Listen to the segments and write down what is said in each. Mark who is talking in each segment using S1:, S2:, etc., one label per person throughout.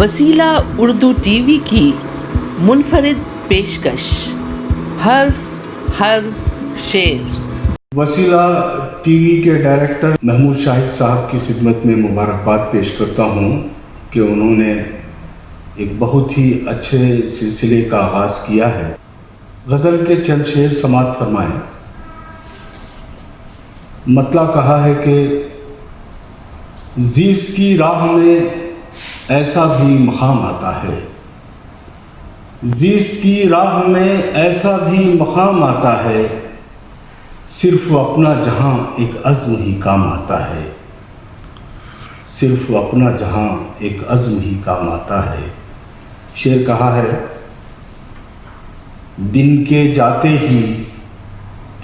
S1: वसीला उर्दू टीवी की मुनफरिद पेशकश हर्फ हर्फ शेर।
S2: वसीला टीवी के डायरेक्टर महमूद शाहिद साहब की खिदमत में मुबारकबाद पेश करता हूँ कि उन्होंने एक बहुत ही अच्छे सिलसिले का आगाज़ किया है। गज़ल के चंद शेर समात फरमाएं। मतला कहा है कि ज़ीस्त की राह में ऐसा भी मकाम आता है, ज़ीस्त की राह में ऐसा भी मकाम आता है, सिर्फ अपना जहां एक अज़्म ही काम आता है, सिर्फ अपना जहां एक अज़्म ही काम आता है। शेर कहा है, दिन के जाते ही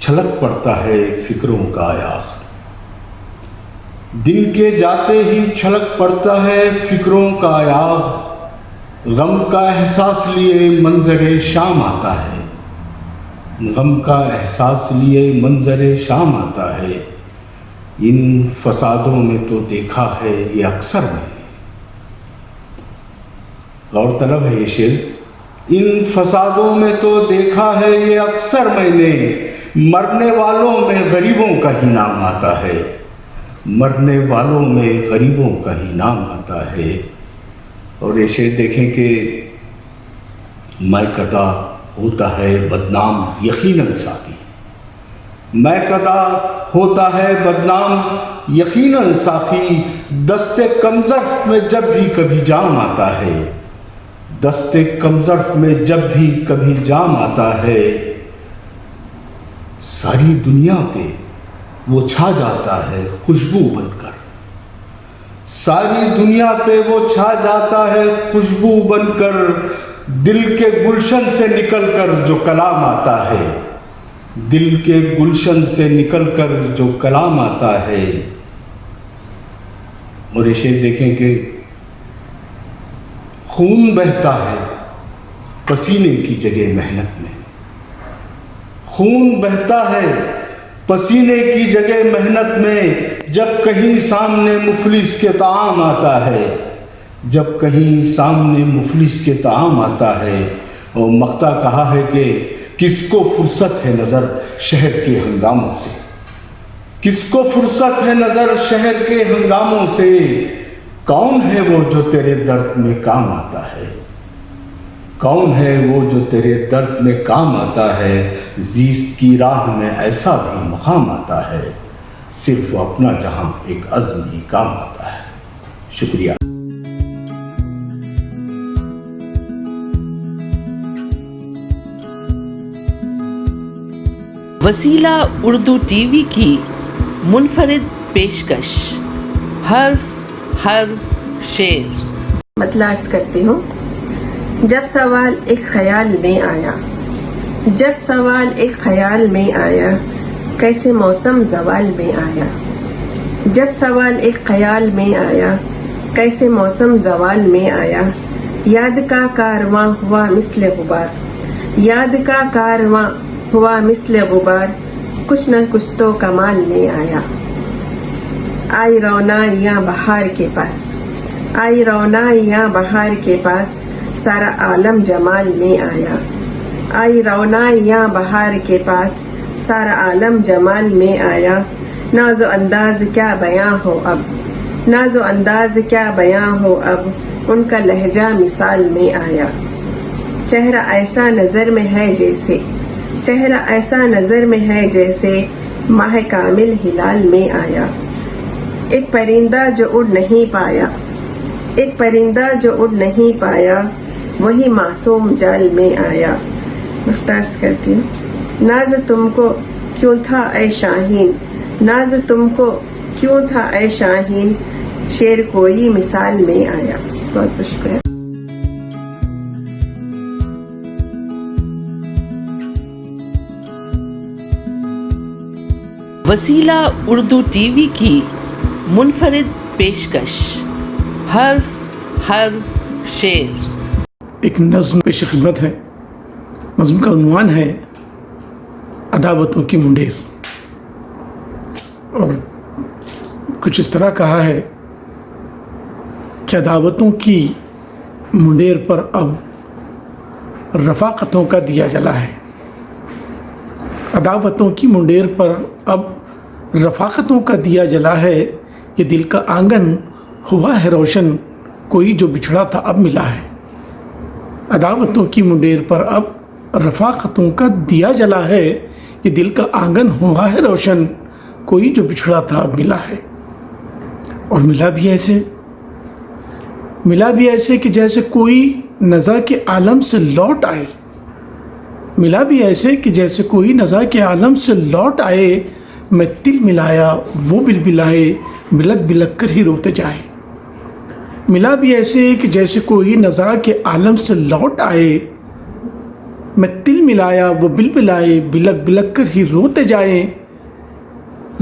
S2: छलक पड़ता है फिक्रों का आयाग, दिन के जाते ही छलक पड़ता है फिक्रों का आयाग, गम का एहसास लिए मंजरे शाम आता है, गम का एहसास लिए मंजरे शाम आता है। इन फसादों में तो देखा है ये अक्सर मैंने, गौरतलब है ये शेर, इन फसादों में तो देखा है ये अक्सर मैंने, मरने वालों में गरीबों का ही नाम आता है, मरने वालों में गरीबों का ही नाम आता है। और ये शेर देखें कि मैं कदा होता है बदनाम यकीनन साकी, मैं कदा होता है बदनाम यकीनन साकी, दस्ते कमज़र्फ में जब भी कभी जाम आता है, दस्ते कमज़र्फ में जब भी कभी जाम आता है, सारी दुनिया पे वो छा जाता है खुशबू बनकर, सारी दुनिया पे वो छा जाता है खुशबू बनकर, दिल के गुलशन से निकलकर जो कलाम आता है, दिल के गुलशन से निकलकर जो कलाम आता है। और ये शेर देखें कि खून बहता है पसीने की जगह मेहनत में, खून बहता है पसीने की जगह मेहनत में, जब कहीं सामने मुफलिस के ताम आता है, जब कहीं सामने मुफलिस के ताम आता है। और मक्ता कहा है कि किसको फुर्सत है नज़र शहर के हंगामों से, किसको फुर्सत है नज़र शहर के हंगामों से, कौन है वो जो तेरे दर्द में काम आता है, कौन है वो जो तेरे दर्द में काम आता है, ज़ीस्त की राह में ऐसा भी मकाम आता है, सिर्फ अपना जहां एक अज़्म ही काम आता है। शुक्रिया।
S1: वसीला उर्दू टीवी की मुनफरिद पेशकश हर्फ हर्फ शेर।
S3: मतलब अर्ज करती हूँ, जब सवाल एक ख्याल में आया, जब सवाल एक ख्याल में आया, कैसे मौसम ज़वाल में आया, जब सवाल एक ख्याल में आया, कैसे मौसम ज़वाल में आया, याद का कारवां हुआ मिस्ले गुबार, याद का कारवां हुआ मिस्ले गुबार, कुछ न कुछ तो कमाल में आया। आई रौनाइयाँ बहार के पास, आई रौनाइयाँ बहार के पास, सारा आलम जमाल में आया। आई रौनाइयाँ बहार के पास, सारा आलम जमाल में आया। नाज़ो अंदाज क्या बयां हो अब, नाज़ो अंदाज क्या बयां हो अब, उनका लहजा मिसाल में आया। चेहरा ऐसा नज़र में है जैसे, चेहरा ऐसा नज़र में है जैसे, माह कामिल हिलाल में आया। एक परिंदा जो उड़ नहीं पाया, एक परिंदा जो उड़ नहीं पाया, वही मासूम जाल में आया। मुख्तार्स करती हूँ, नाज तुमको क्यों था ऐ शाहीन, नाज तुमको क्यों था ऐ शाहीन, शेर कोई मिसाल में आया। बहुत बहुत शुक्रिया।
S1: वसीला उर्दू टीवी की मुनफरिद पेशकश हर्फ हर्फ शेर।
S4: एक नज़्म पेश खिदमत है। नज़्म का उन्वान है अदावतों की मुंडेर, और कुछ इस तरह कहा है कि अदावतों की منڈیر پر اب رفاقتوں کا دیا جلا ہے، عداوتوں کی منڈیر پر اب رفاقتوں کا دیا جلا ہے، یہ دل کا آنگن ہوا ہے روشن، کوئی جو بچھڑا تھا اب ملا ہے۔ عداوتوں کی منڈیر پر اب رفاقتوں کا دیا جلا ہے، یہ دل کا آنگن ہوا ہے روشن، کوئی جو بچھڑا تھا اب ملا ہے۔ اور ملا بھی ایسے کہ جیسے کوئی نزا کے عالم سے لوٹ آئے، ملا بھی ایسے کہ جیسے کوئی نزا کے عالم سے لوٹ آئے، میں تل ملایا وہ بلبلائے، بلک بلک کر ہی روتے جائے۔ ملا بھی ایسے کہ جیسے کوئی نزا کے عالم سے لوٹ آئے، میں تل ملایا وہ بلبلائے، بلک بلک کر ہی روتے جائیں۔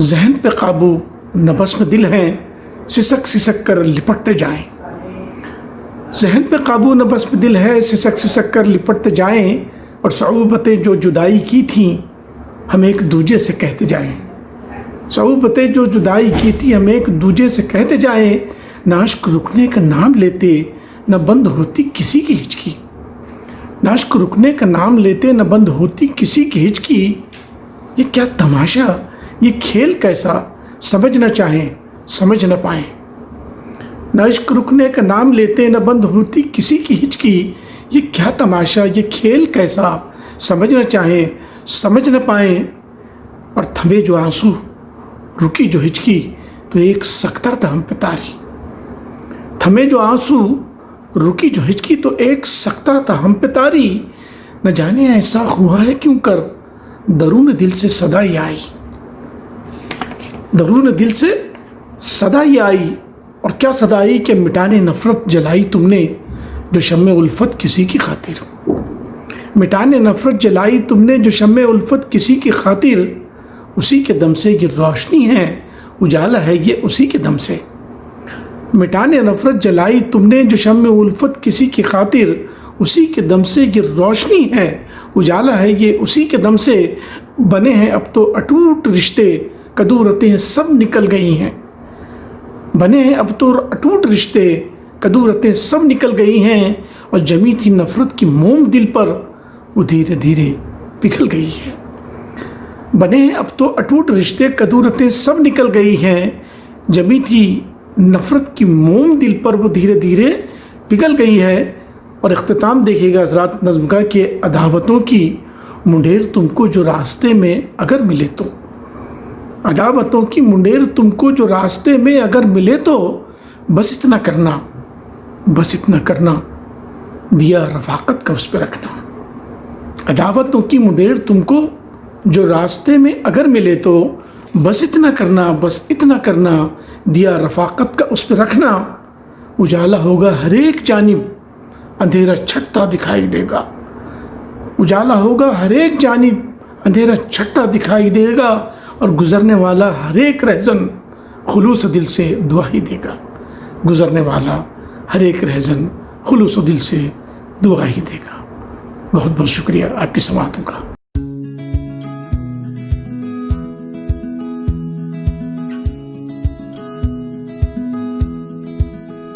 S4: ذہن پہ قابو نہ بس میں دل ہیں، سسک سسک کر لپٹتے جائیں۔ ذہن پہ قابو نہ بس میں دل ہے، سسک سسک کر لپٹتے جائیں، اور صعوبتیں جو جدائی کی تھیں ہم ایک دوجے سے کہتے جائیں۔ صعوبتیں جو جدائی کی تھی ہم ایک دوجے سے کہتے جائیں، نہ عشق رکنے کا نام لیتے نہ بند ہوتی کسی کی ہچکی، نہ عشق رکنے کا نام لیتے نہ بند ہوتی کسی کی ہچکی۔ یہ کیا تماشا، یہ کھیل کیسا، سمجھ نہ چاہیں سمجھ نہ پائیں۔ نہ عشق رکنے کا نام لیتے نہ بند ہوتی کسی کی ہچکی، یہ کیا تماشا، یہ کھیل کیسا، سمجھ نہ چاہیں سمجھ نہ پائیں۔ اور تھمے جو آنسو رکی جو ہچکی، تو ایک سکتا تھا ہم پہ طاری۔ تھمے جو آنسو رکی جو ہچکی، تو ایک سکتا تھا ہم پہ طاری۔ نہ جانے ایسا ہوا ہے کیوں کر، درون دل سے صدا ہی آئی، درون دل سے صدا ہی آئی۔ اور کیا صدا آئی کہ مٹانے نفرت جلائی تم نے، جو شمع الفت کسی کی خاطر، مٹانے نفرت جلائی تم نے جو شمع الفت کسی کی خاطر، اسی کے دم سے یہ روشنی ہے اجالا ہے یہ اسی کے دم سے۔ مٹانے نفرت جلائی تم نے جو شمع الفت کسی کی خاطر، اسی کے دم سے یہ روشنی ہے اجالا ہے یہ اسی کے دم سے۔ بنے ہیں اب تو اٹوٹ رشتے، کدورتیں سب نکل گئی ہیں، بنے ہیں اب تو اٹوٹ رشتے، کدورتیں سب نکل گئی ہیں، اور جمی تھی نفرت کی موم دل پر، وہ دھیرے دھیرے پگھل گئی ہے۔ بنے ہیں اب تو اٹوٹ رشتے، کدورتیں سب نکل گئی ہیں، جمی تھی نفرت کی موم دل پر، وہ دھیرے دھیرے پگھل گئی ہے۔ اور اختتام دیکھیے گا حضرات نظم کا کہ عداوتوں کی منڈیر تم کو جو راستے میں اگر ملے تو، عداوتوں کی منڈیر تم کو جو راستے میں اگر ملے تو، بس اتنا کرنا بس اتنا کرنا، دیا رفاقت کا اس پہ رکھنا۔ عداوتوں کی منڈیر تم کو جو راستے میں اگر ملے تو، بس اتنا کرنا بس اتنا کرنا، دیا رفاقت کا اس پہ رکھنا۔ اجالا ہوگا ہر ایک جانب، اندھیرا چھٹتا دکھائی دے گا، اجالا ہوگا ہر ایک جانب، اندھیرا چھٹتا دکھائی دے گا، اور گزرنے والا ہر ایک رہزن خلوص دل سے دعا ہی دے گا، گزرنے والا ہر ایک رہزن خلوص دل سے دعا ہی دے گا۔ بہت بہت شکریہ آپ کی سماعتوں کا۔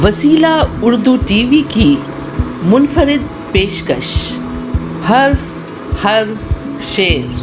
S1: وسیلہ اردو ٹی وی کی منفرد پیشکش، حرف حرف شعر۔